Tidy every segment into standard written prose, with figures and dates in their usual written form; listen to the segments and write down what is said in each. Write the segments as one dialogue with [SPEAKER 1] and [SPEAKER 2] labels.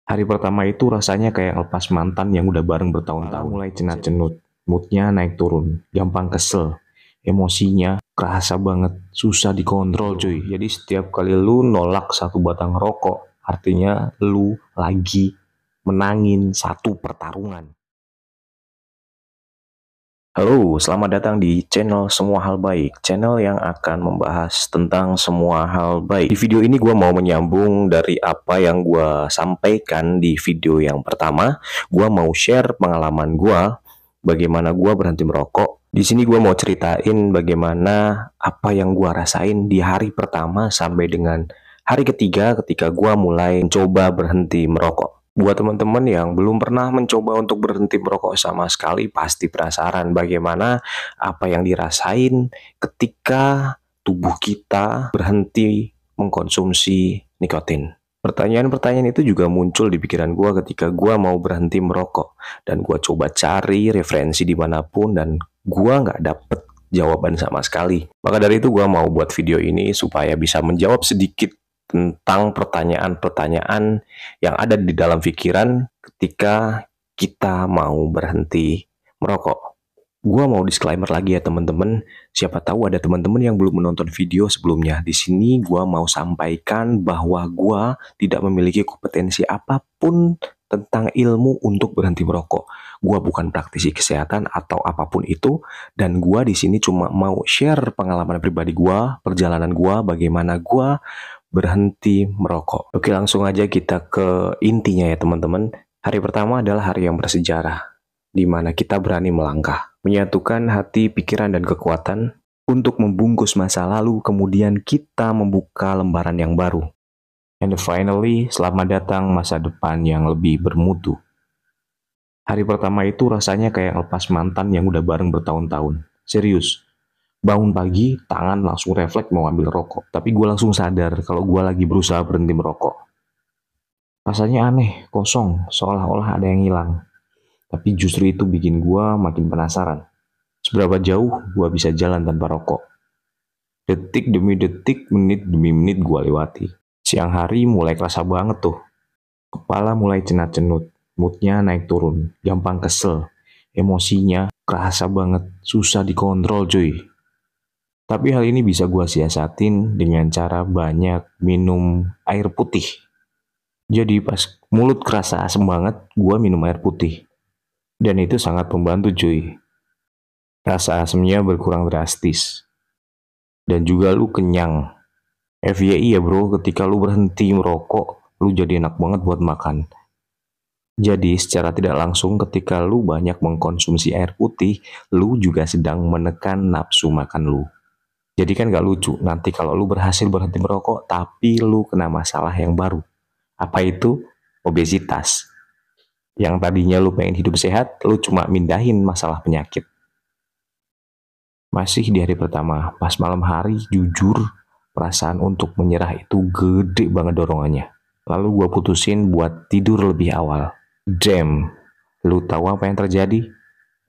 [SPEAKER 1] Hari pertama itu rasanya kayak lepas mantan yang udah bareng bertahun-tahun. Mulai cenat-cenut, moodnya naik turun, gampang kesel, emosinya kerasa banget, susah dikontrol cuy. Jadi setiap kali lu nolak satu batang rokok, artinya lu lagi menangin satu pertarungan. Halo, selamat datang di channel Semua Hal Baik, channel yang akan membahas tentang semua hal baik. Di video ini gue mau menyambung dari apa yang gue sampaikan di video yang pertama. Gue mau share pengalaman gue, bagaimana gue berhenti merokok. Di sini gue mau ceritain bagaimana apa yang gue rasain di hari pertama sampai dengan hari ketiga ketika gue mulai mencoba berhenti merokok. Buat teman-teman yang belum pernah mencoba untuk berhenti merokok sama sekali, pasti penasaran bagaimana apa yang dirasain ketika tubuh kita berhenti mengkonsumsi nikotin. Pertanyaan-pertanyaan itu juga muncul di pikiran gue ketika gue mau berhenti merokok. Dan gue coba cari referensi dimanapun dan gue nggak dapet jawaban sama sekali. Maka dari itu gue mau buat video ini supaya bisa menjawab sedikit tentang pertanyaan-pertanyaan yang ada di dalam pikiran ketika kita mau berhenti merokok. Gua mau disclaimer lagi ya teman-teman. Siapa tahu ada teman-teman yang belum menonton video sebelumnya. Di sini gua mau sampaikan bahwa gua tidak memiliki kompetensi apapun tentang ilmu untuk berhenti merokok. Gua bukan praktisi kesehatan atau apapun itu, dan gua di sini cuma mau share pengalaman pribadi gua, perjalanan gua, bagaimana gua berhenti merokok. Oke, langsung aja kita ke intinya ya teman-teman. Hari pertama adalah hari yang bersejarah, di mana kita berani melangkah, menyatukan hati, pikiran, dan kekuatan untuk membungkus masa lalu, kemudian kita membuka lembaran yang baru. And finally, selamat datang masa depan yang lebih bermutu. Hari pertama itu rasanya kayak lepas mantan yang udah bareng bertahun-tahun. Serius. Bangun pagi, tangan langsung refleks mau ambil rokok. Tapi gue langsung sadar kalau gue lagi berusaha berhenti merokok. Rasanya aneh, kosong, seolah-olah ada yang hilang. Tapi justru itu bikin gue makin penasaran. Seberapa jauh gue bisa jalan tanpa rokok? Detik demi detik, menit demi menit gue lewati. Siang hari mulai kerasa banget tuh. Kepala mulai cenat-cenut, moodnya naik turun, gampang kesel. Emosinya kerasa banget, susah dikontrol cuy. Tapi hal ini bisa gue siasatin dengan cara banyak minum air putih. Jadi pas mulut kerasa asem banget, gue minum air putih. Dan itu sangat membantu cuy. Rasa asemnya berkurang drastis. Dan juga lu kenyang. FYI ya bro, ketika lu berhenti merokok, lu jadi enak banget buat makan. Jadi secara tidak langsung ketika lu banyak mengkonsumsi air putih, lu juga sedang menekan nafsu makan lu. Jadi kan gak lucu, nanti kalau lu berhasil berhenti merokok, tapi lu kena masalah yang baru. Apa itu? Obesitas. Yang tadinya lu pengen hidup sehat, lu cuma mindahin masalah penyakit. Masih di hari pertama, pas malam hari, jujur, perasaan untuk menyerah itu gede banget dorongannya. Lalu gue putusin buat tidur lebih awal. Damn, lu tahu apa yang terjadi?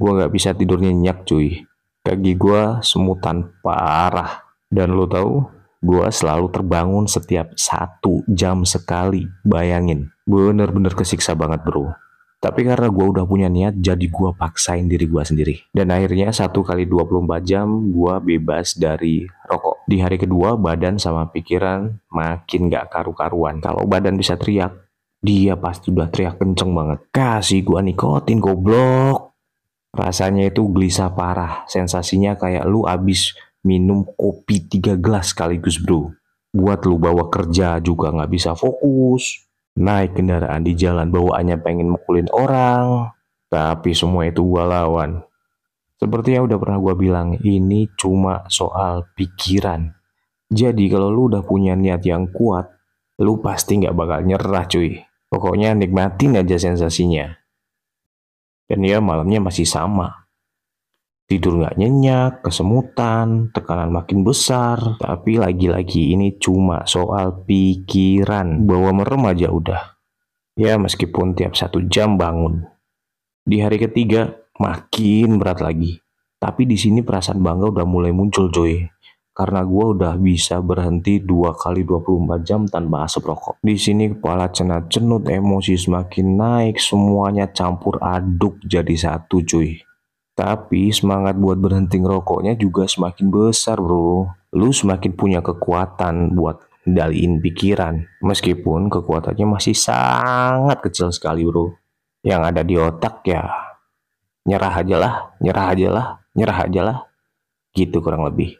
[SPEAKER 1] Gue gak bisa tidur nyenyak cuy. Kaki gue semutan parah. Dan lo tahu, gue selalu terbangun setiap 1 jam sekali. Bayangin, bener-bener kesiksa banget bro. Tapi karena gue udah punya niat, jadi gue paksain diri gue sendiri. Dan akhirnya 1 kali 24 jam gue bebas dari rokok. Di hari kedua, badan sama pikiran makin gak karu-karuan. Kalau badan bisa teriak, dia pasti udah teriak kenceng banget. Kasih gue nikotin goblok. Rasanya itu gelisah parah, sensasinya kayak lu abis minum kopi 3 gelas sekaligus bro. Buat lu bawa kerja juga nggak bisa fokus. Naik kendaraan di jalan bawaannya pengen mukulin orang. Tapi semua itu gua lawan. Seperti yang udah pernah gua bilang, ini cuma soal pikiran. Jadi kalau lu udah punya niat yang kuat, lu pasti nggak bakal nyerah cuy. Pokoknya nikmatin aja sensasinya. Dan ya malamnya masih sama. Tidur nggak nyenyak, kesemutan, tekanan makin besar. Tapi lagi-lagi ini cuma soal pikiran. Bawa merem aja udah. Ya meskipun tiap 1 jam bangun. Di hari ketiga makin berat lagi. Tapi di sini perasaan bangga udah mulai muncul coy. karena gue udah bisa berhenti 2 kali 24 jam tanpa asap rokok. Di sini kepala cenut-cenut, emosi semakin naik, semuanya campur aduk jadi satu cuy. Tapi semangat buat berhenti ngerokoknya juga semakin besar bro. Lu semakin punya kekuatan buat kendaliin pikiran. Meskipun kekuatannya masih sangat kecil sekali bro. Yang ada di otak ya nyerah aja lah, nyerah aja lah, nyerah aja lah. Gitu kurang lebih.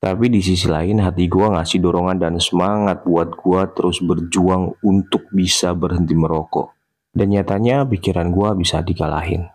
[SPEAKER 1] Tapi di sisi lain hati gua ngasih dorongan dan semangat buat gua terus berjuang untuk bisa berhenti merokok. Dan nyatanya pikiran gua bisa dikalahin.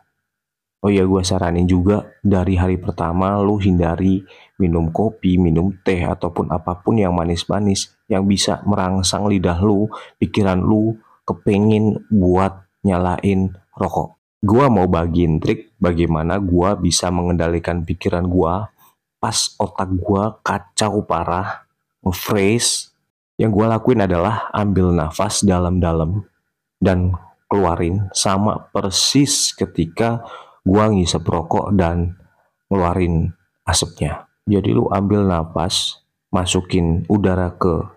[SPEAKER 1] Oh iya, gue saranin juga dari hari pertama lu hindari minum kopi, minum teh, ataupun apapun yang manis-manis yang bisa merangsang lidah lu, pikiran lu kepengin buat nyalain rokok. Gua mau bagiin trik bagaimana gua bisa mengendalikan pikiran gua pas otak gua kacau parah, nge-freeze. Yang gua lakuin adalah ambil nafas dalam-dalam dan keluarin sama persis ketika gua ngisep rokok dan ngeluarin asapnya. Jadi lu ambil napas, masukin udara ke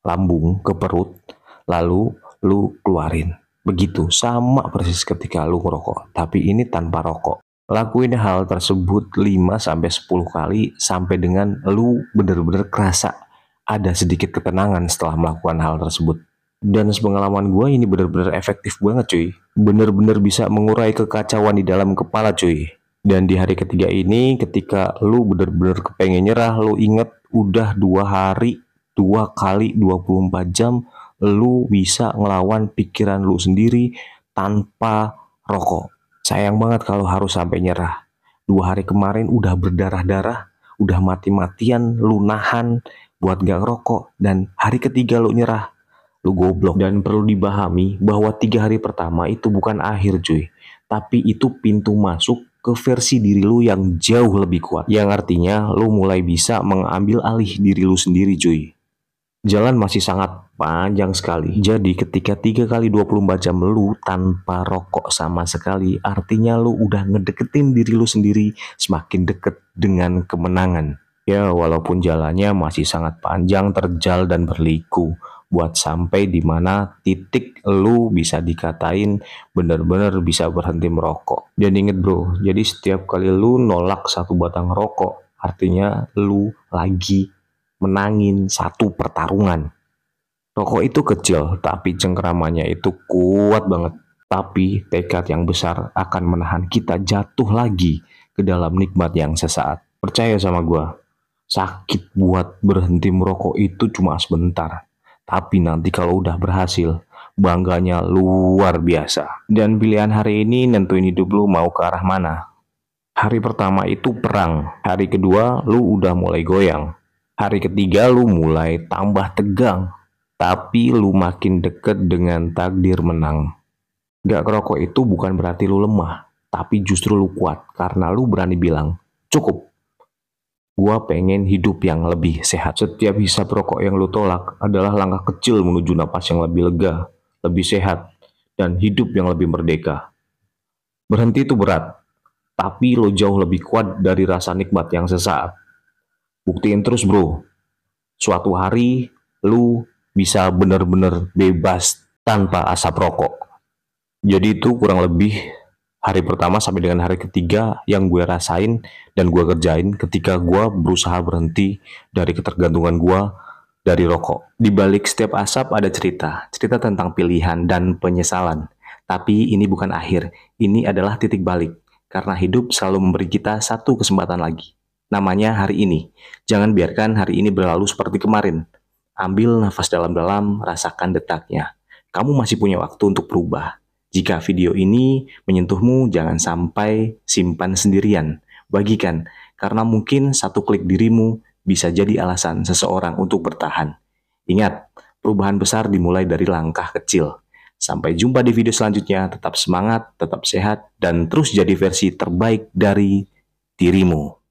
[SPEAKER 1] lambung, ke perut, lalu lu keluarin. Begitu, sama persis ketika lu ngerokok, tapi ini tanpa rokok. Lakuin hal tersebut 5-10 kali sampai dengan lu bener-bener kerasa ada sedikit ketenangan setelah melakukan hal tersebut. Dan sepengalaman gue ini bener-bener efektif banget cuy. Bener-bener bisa mengurai kekacauan di dalam kepala cuy. Dan di hari ketiga ini ketika lu bener-bener kepengen nyerah, lu inget udah 2 hari 2 kali 24 jam lu bisa ngelawan pikiran lu sendiri tanpa rokok. Sayang banget kalau harus sampai nyerah. 2 hari kemarin udah berdarah-darah, udah mati-matian lu nahan buat gak ngerokok, dan hari ketiga lu nyerah. Lu goblok. Dan perlu dipahami bahwa 3 hari pertama itu bukan akhir cuy, tapi itu pintu masuk ke versi diri lu yang jauh lebih kuat, yang artinya lu mulai bisa mengambil alih diri lu sendiri cuy. Jalan masih sangat panjang sekali. Jadi ketika 3 kali 24 jam lu tanpa rokok sama sekali, artinya lu udah ngedeketin diri lu sendiri semakin deket dengan kemenangan. Ya walaupun jalannya masih sangat panjang, terjal dan berliku buat sampai di mana titik lu bisa dikatain bener-bener bisa berhenti merokok. Dan inget bro, jadi setiap kali lu nolak satu batang rokok, artinya lu lagi menangin satu pertarungan. Rokok itu kecil, tapi cengkeramannya itu kuat banget. Tapi tekad yang besar akan menahan kita jatuh lagi ke dalam nikmat yang sesaat. Percaya sama gua, sakit buat berhenti merokok itu cuma sebentar. Tapi nanti kalau udah berhasil, bangganya luar biasa. Dan pilihan hari ini nentuin hidup lu mau ke arah mana. Hari pertama itu perang, hari kedua lu udah mulai goyang, hari ketiga lu mulai tambah tegang, tapi lu makin deket dengan takdir menang. Gak ngerokok itu bukan berarti lu lemah, tapi justru lu kuat karena lu berani bilang, cukup. Gua pengen hidup yang lebih sehat. Setiap hisap rokok yang lu tolak adalah langkah kecil menuju napas yang lebih lega, lebih sehat, dan hidup yang lebih merdeka. Berhenti itu berat, tapi lo jauh lebih kuat dari rasa nikmat yang sesaat. Buktiin terus bro, suatu hari lu bisa bener-bener bebas tanpa asap rokok. Jadi itu kurang lebih hari pertama sampai dengan hari ketiga yang gue rasain dan gue kerjain ketika gue berusaha berhenti dari ketergantungan gue dari rokok. Di balik setiap asap ada cerita tentang pilihan dan penyesalan. Tapi ini bukan akhir, ini adalah titik balik. Karena hidup selalu memberi kita satu kesempatan lagi. Namanya hari ini. Jangan biarkan hari ini berlalu seperti kemarin. Ambil nafas dalam-dalam, rasakan detaknya. Kamu masih punya waktu untuk berubah. Jika video ini menyentuhmu, jangan sampai simpan sendirian. Bagikan, karena mungkin satu klik dirimu bisa jadi alasan seseorang untuk bertahan. Ingat, perubahan besar dimulai dari langkah kecil. Sampai jumpa di video selanjutnya, tetap semangat, tetap sehat, dan terus jadi versi terbaik dari dirimu.